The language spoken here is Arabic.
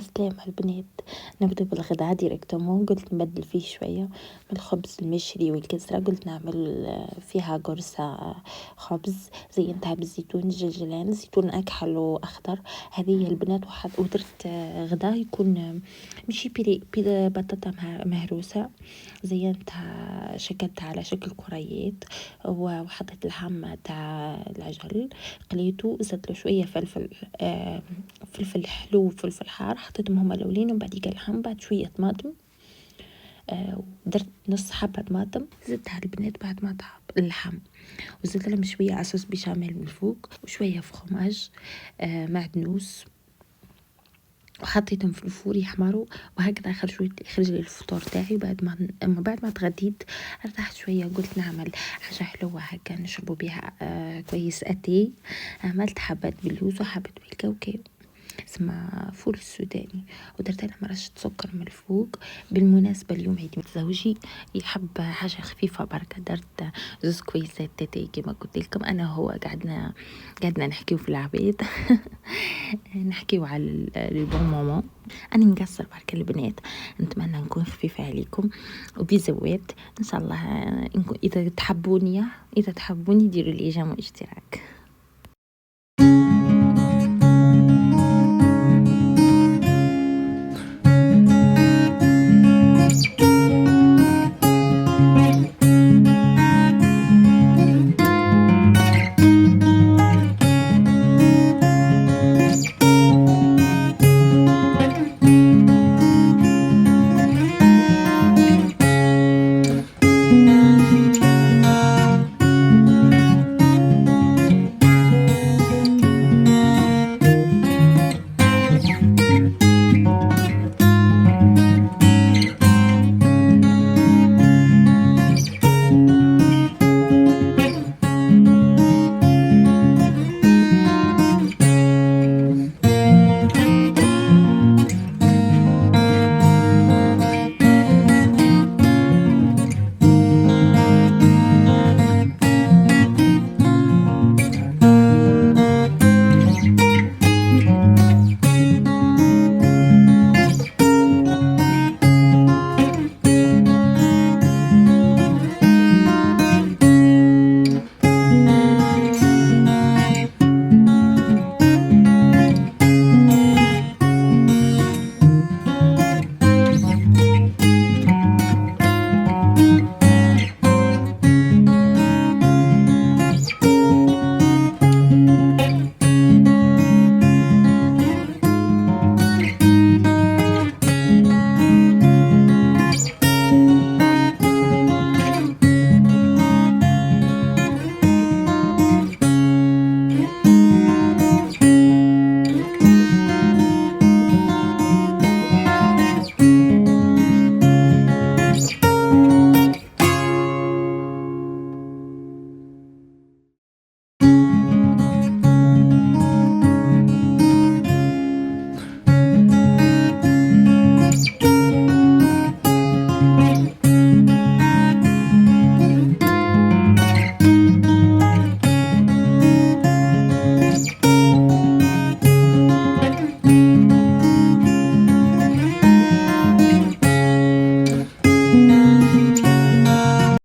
عالسلامة البنات. نبدأ بالغدا ديريكتومون. قلت نبدل فيه شوية من الخبز المشري والكسرة، قلت نعمل فيها قرصة خبز زينتها بالزيتون الجلجلان، زيتون أكحل وأخضر. هذه البنات ودرت غدا يكون ماشي بيري بطاطا مهروسة، زينتها شكلتها على شكل كريات، وحطيت اللحم تاع العجل قليته، زدت له شوية فلفل حلو وفلفل حار، حطيتهم هما الاولين، ومن بعد اللحم، بعد شويه طماطم، درت نص حبه طماطم زدتها البنات بعد ما طاب اللحم، وزدت لهم شويه عصوص بيشاميل من الفوق وشويه فخماج معدنوس، وحطيتهم في الفور يحمروا، وهكذا خرج لي الفطور تاعي. بعد ما تغديت ارتحت شويه، قلت نعمل حاجه حلوه هكا نشربوا بها كويس اتي. عملت حبات باللوز وحبات بالكاوكاو، اسمها فول السوداني، ودرت لها رشة سكر من الفوق. بالمناسبة اليوم عيد ميلاد زوجي، يحب حاجة خفيفة بركة، درت زوز كويسات تاتي كما قلت لكم. انا وهو قعدنا نحكيو في العبيد نحكيو على البون مومون. انا نقصر بركة البنات، نتمنى نكون خفيفة عليكم وبزوات ان شاء الله. اذا تحبوني ديروا لي جيم واشتراك.